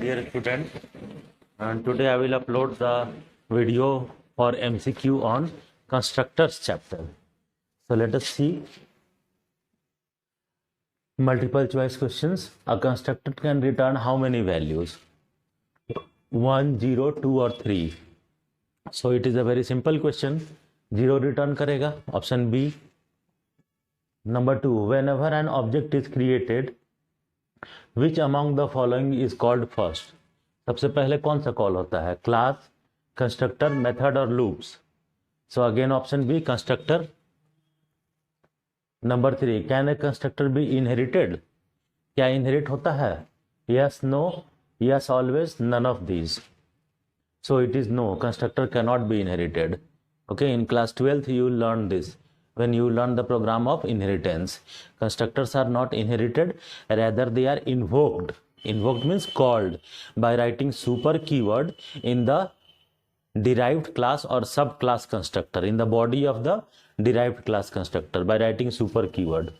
dear student, and today I will upload the video for MCQ on constructors chapter. So let us see multiple choice questions. A constructor can return how many values? 1, 0, 2 or 3. So it is a very simple question. 0 return करेगा, option B. Number 2, whenever an object is created, which among the following is called first? सबसे पहले कौन सा call होता है? Class, constructor, method और loops. So again option B, constructor. Number 3, can a constructor be inherited? क्या inherit होता है? Yes, no, yes, always, none of these. So it is no, constructor can not be inherited. Okay, in class 12th you learn this when you learn the program of inheritance. Constructors are not inherited, rather they are invoked. Invoked means called by writing super keyword in the derived class or subclass constructor, in the body of the derived class constructor by writing super keyword.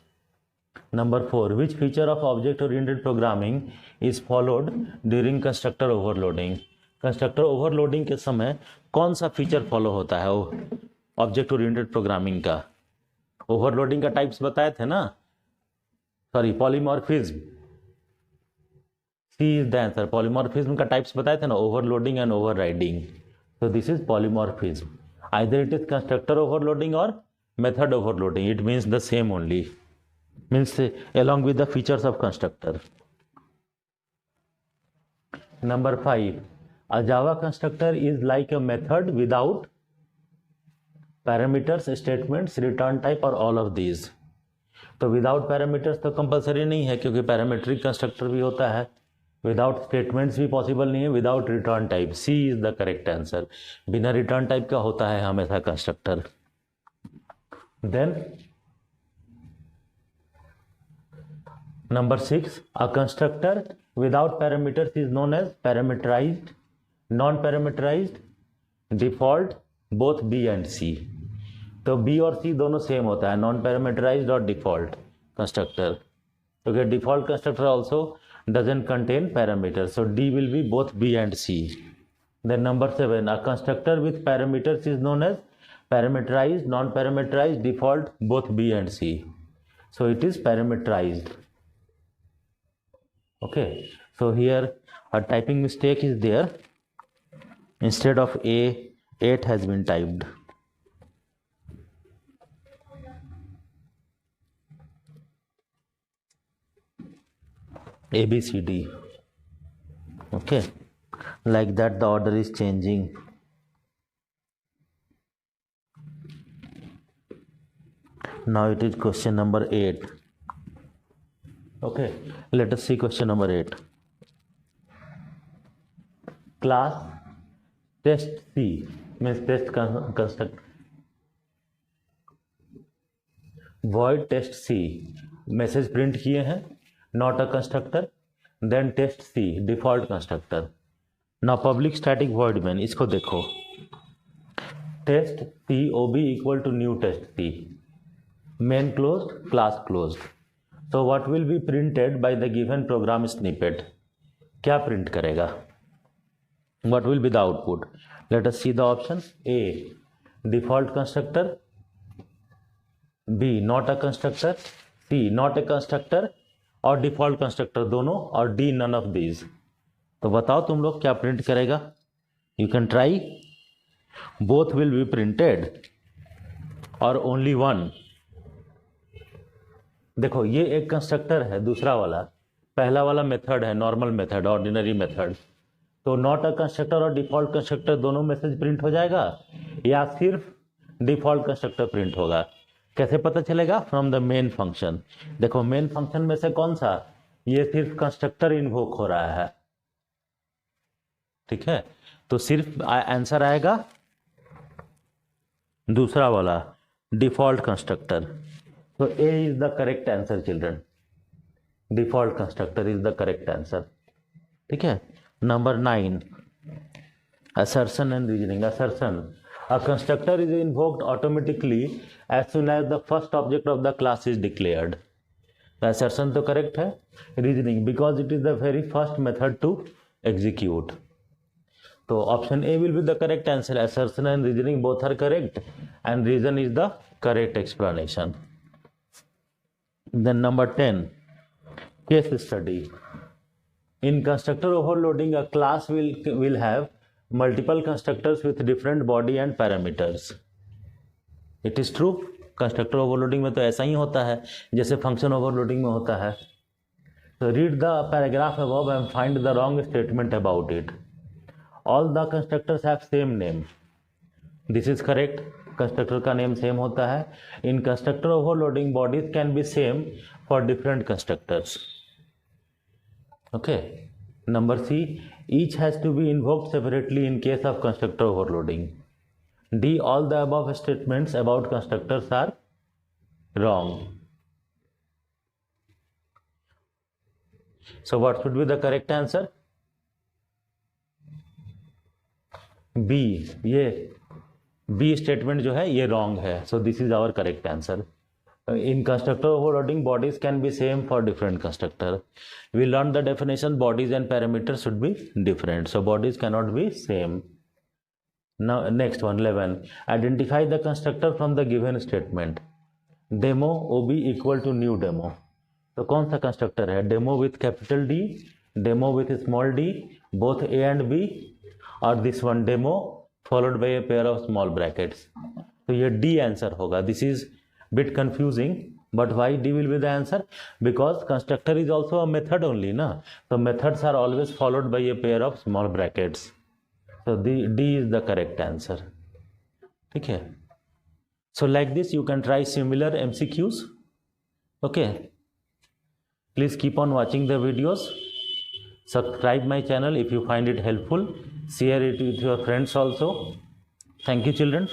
Number 4, which feature of object oriented programming is followed during constructor overloading? Constructor overloading के समय कौन सा feature follow होता है object oriented programming का? Overloading का types बताए थे ना, sorry polymorphism. C is the answer. Polymorphism का टाइप्स बताए थे ना, overloading and overriding. So this is polymorphism. Either it is constructor overloading और method overloading. It means the same only, means along with the features of constructor. Number 5, a Java constructor is like a method without parameters, statements, return type or all of these. तो without parameters तो compulsory नहीं है क्योंकि parametric constructor भी होता है. Without statements भी possible नहीं है. Without return type, C is the correct answer. बिना रिटर्न टाइप का होता है हमेशा constructor. Then number 6, a constructor without parameters is known as parameterized, non-parameterized, default, both B and C. तो B और C दोनों सेम होता है, नॉन पैरामीटराइज्ड और default constructor. Okay, default constructor also doesn't contain parameter, so D will be both B and C. Then number 7, a constructor with parameters is known as parameterized, non-parameterized, default, both B and C. So it is parameterized. Okay, so here a typing mistake is there. Instead of A, 8 has been typed. A, B, C, D. Okay, like that the order is changing. Now it is question number 8. Okay, let us see question number 8. Class test C means test construct. Void test C message print किए हैं, not a constructor. Then test C default constructor. ना public static void main, इसको देखो. Test C OB equal to new test C. Main closed, class closed. So what will be printed by the given program snippet? क्या print करेगा? What will be the output? Let us see the options. A, default constructor. B, not a constructor. C, not a constructor और default constructor दोनों, और D, none of these. तो बताओ तुम लोग क्या प्रिंट करेगा? You can try. Both will be printed or only one. देखो ये एक कंस्ट्रक्टर है, दूसरा वाला, पहला वाला मेथड है, नॉर्मल मेथड, ऑर्डिनरी मेथड. तो नॉट अ कंस्ट्रक्टर और डिफॉल्ट कंस्ट्रक्टर दोनों मैसेज प्रिंट हो जाएगा या सिर्फ डिफॉल्ट कंस्ट्रक्टर प्रिंट होगा? कैसे पता चलेगा? From the main function. देखो मेन फंक्शन में से कौन सा, ये सिर्फ कंस्ट्रक्टर इन्वोक हो रहा है. ठीक है, तो सिर्फ आंसर आएगा दूसरा वाला, default constructor. So A is the correct answer, children. Default constructor is the correct answer. ठीक है. Number 9, assertion and reasoning. Assertion: a constructor is invoked automatically as soon as the first object of the class is declared. The assertion तो correct है. Reasoning: because it is the very first method to execute. So option A will be the correct answer. Assertion and reasoning both are correct, and reason is the correct explanation. Then number 10, case study. In constructor overloading, a class will have multiple constructors with different body and parameters. It is true. Constructor overloading में तो ऐसा ही होता है जैसे function overloading में होता है. So read the paragraph above and find the wrong statement about it. All the constructors have same name. This is correct. Constructor का नेम सेम होता है. In constructor overloading, bodies can be same for different constructors. Okay. Number C, each has to be invoked separately in case of constructor overloading. D, all the above statements about constructors are wrong. So what should be the correct answer? B. ये B statement जो है ये wrong है. So this is our correct answer. In constructor overloading, bodies can be same for different constructor. We learned the definition, bodies and parameters should be different. So bodies cannot be same. Now next one, 11. Identify the constructor from the given statement. Demo OB equal to new demo. तो कौन सा constructor है? Demo with capital D, demo with small D, both A and B, और this one demo followed by a pair of small brackets. तो ये D answer होगा. This is bit confusing, but why D will be the answer? Because constructor is also a method only ना. तो methods are always followed by a pair of small brackets. So D is the correct answer. ठीक है. So like this you can try similar MCQs. Okay. Please keep on watching the videos. Subscribe my channel if you find it helpful. Share it with your friends also. Thank you, children.